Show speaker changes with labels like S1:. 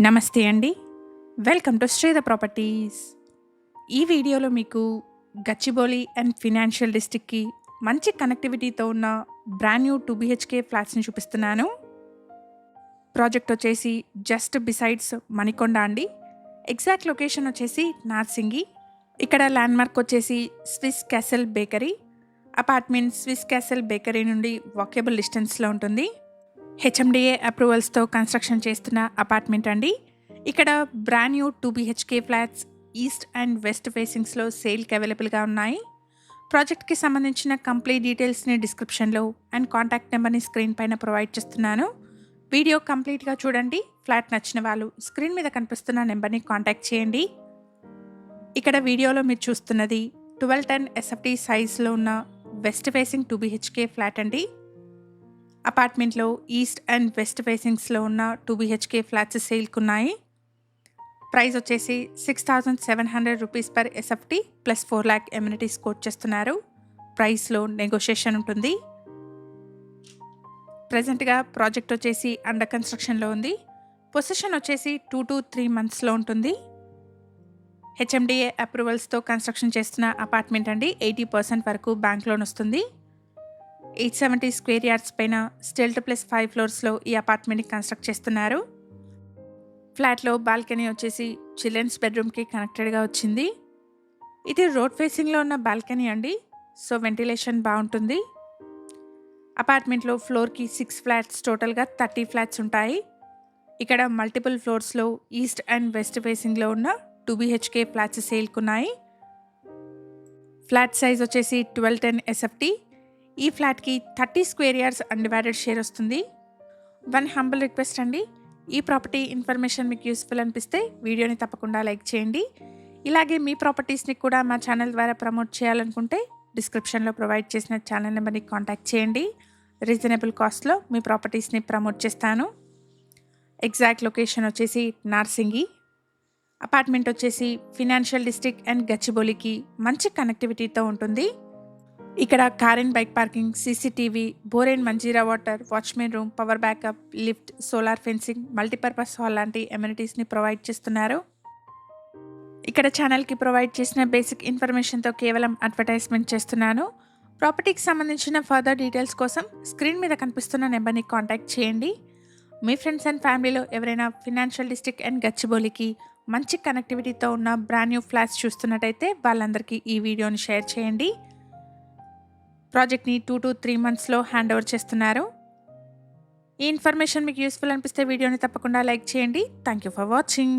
S1: నమస్తే అండి. Welcome to Sreedha properties. ఈ వీడియోలో మీకు గచ్చిబౌలి అండ్ ఫినాన్షియల్ డిస్ట్రిక్ట్‌కి మంచి కనెక్టివిటీతో ఉన్న బ్రాండ్ న్యూ 2 బీహెచ్‌కే ఫ్లాట్స్‌ని చూపిస్తున్నాను. ప్రాజెక్ట్ వచ్చేసి జస్ట్ బిసైడ్స్ మణికొండ అండి. ఎగ్జాక్ట్ లొకేషన్ వచ్చేసి నార్సింగి. ఇక్కడ ల్యాండ్‌మార్క్ వచ్చేసి Swiss castle bakery. Apartment Swiss castle bakery నుండి వాకబుల్ డిస్టెన్స్‌లో ఉంటుంది. హెచ్ఎండిఏ అప్రూవల్స్తో కన్స్ట్రక్షన్ చేస్తున్న అపార్ట్మెంట్ అండి. ఇక్కడ brand new 2 BHK flats east and west ఫేసింగ్స్లో సేల్కి అవైలబుల్గా ఉన్నాయి. ప్రాజెక్ట్కి సంబంధించిన కంప్లీట్ డీటెయిల్స్ని డిస్క్రిప్షన్లో అండ్ కాంటాక్ట్ నెంబర్ని స్క్రీన్ పైన ప్రొవైడ్ చేస్తున్నాను. వీడియో కంప్లీట్గా చూడండి. ఫ్లాట్ నచ్చిన వాళ్ళు స్క్రీన్ మీద కనిపిస్తున్న నెంబర్ని కాంటాక్ట్ చేయండి. ఇక్కడ వీడియోలో మీరు చూస్తున్నది 1210 ఎస్ఎఫ్టీ సైజ్లో ఉన్న వెస్ట్ ఫేసింగ్ 2 బీహెచ్కే ఫ్లాట్ అండి. అపార్ట్మెంట్లో ఈస్ట్ అండ్ వెస్ట్ ఫేసింగ్స్లో ఉన్న 2 బీహెచ్కే ఫ్లాట్స్ సేల్కి ఉన్నాయి. ప్రైస్ వచ్చేసి 6,700 rupees per SFT plus 4 lakh amenities quote చేస్తున్నారు. ప్రైస్లో నెగోషియేషన్ ఉంటుంది. ప్రజెంట్గా ప్రాజెక్ట్ వచ్చేసి అండర్ కన్స్ట్రక్షన్లో ఉంది. పొజిషన్ వచ్చేసి 2 to 3 monthsలో ఉంటుంది. హెచ్ఎండిఏ అప్రూవల్స్తో కన్స్ట్రక్షన్ చేస్తున్న అపార్ట్మెంట్ అండి. 80% వరకు బ్యాంక్ లోన్ వస్తుంది. 870 స్క్వేర్ యార్డ్స్ పైన స్టిల్ట్ ప్లస్ 5 floors ఈ అపార్ట్మెంట్ని కన్స్ట్రక్ట్ చేస్తున్నారు. ఫ్లాట్లో బాల్కనీ వచ్చేసి చిల్డ్రన్స్ బెడ్రూమ్కి కనెక్టెడ్గా వచ్చింది. ఇది రోడ్ ఫేసింగ్లో ఉన్న బాల్కనీ అండి. సో వెంటిలేషన్ బాగుంటుంది. అపార్ట్మెంట్లో ఫ్లోర్కి 6 ఫ్లాట్స్, టోటల్గా 30 ఫ్లాట్స్ ఉంటాయి. ఇక్కడ మల్టిపుల్ ఫ్లోర్స్లో ఈస్ట్ అండ్ వెస్ట్ ఫేసింగ్లో ఉన్న 2 బీహెచ్కే ఫ్లాట్స్ సేల్కున్నాయి. ఫ్లాట్ సైజ్ వచ్చేసి 1210 ఎస్ఎఫ్టీ. ఈ ఫ్లాట్కి 30 స్క్వేర్ యార్డ్స్ అన్డివైడెడ్ షేర్ వస్తుంది. వన్ హంబుల్ రిక్వెస్ట్ అండి, ఈ ప్రాపర్టీ ఇన్ఫర్మేషన్ మీకు యూస్ఫుల్ అనిపిస్తే వీడియోని తప్పకుండా లైక్ చేయండి. ఇలాగే మీ ప్రాపర్టీస్ని కూడా మా ఛానల్ ద్వారా ప్రమోట్ చేయాలనుకుంటే డిస్క్రిప్షన్లో ప్రొవైడ్ చేసిన ఛానల్ నెంబర్ని కాంటాక్ట్ చేయండి. రీజనబుల్ కాస్ట్లో మీ ప్రాపర్టీస్ని ప్రమోట్ చేస్తాను. ఎగ్జాక్ట్ లొకేషన్ వచ్చేసి నార్సింగి. అపార్ట్మెంట్ వచ్చేసి ఫినాన్షియల్ డిస్ట్రిక్ట్ అండ్ గచ్చిబౌలికి మంచి కనెక్టివిటీతో ఉంటుంది. ఇక్కడ car and bike parking, CCTV, bore and Manjeera water, watchman room, power backup, lift, solar fencing, multipurpose hall లాంటి ఎమ్యూనిటీస్ని ప్రొవైడ్ చేస్తున్నారు. ఇక్కడ ఛానల్కి ప్రొవైడ్ చేసిన బేసిక్ ఇన్ఫర్మేషన్తో కేవలం అడ్వర్టైజ్మెంట్ చేస్తున్నాను. ప్రాపర్టీకి సంబంధించిన ఫర్దర్ డీటెయిల్స్ కోసం స్క్రీన్ మీద కనిపిస్తున్న నెంబర్ని కాంటాక్ట్ చేయండి. మీ ఫ్రెండ్స్ అండ్ ఫ్యామిలీలో ఎవరైనా ఫినాన్షియల్ డిస్ట్రిక్ట్ అండ్ గచ్చిబౌలికి మంచి కనెక్టివిటీతో ఉన్న బ్రాండ్ న్యూ ఫ్లాట్స్ చూస్తున్నట్టయితే వాళ్ళందరికీ ఈ వీడియోని షేర్ చేయండి. ప్రాజెక్ట్ని 2 to 3 monthsలో హ్యాండ్ ఓవర్ చేస్తున్నారు. ఈ ఇన్ఫర్మేషన్ మీకు యూస్ఫుల్ అనిపిస్తే వీడియోని తప్పకుండా లైక్ చేయండి. Thank you for watching.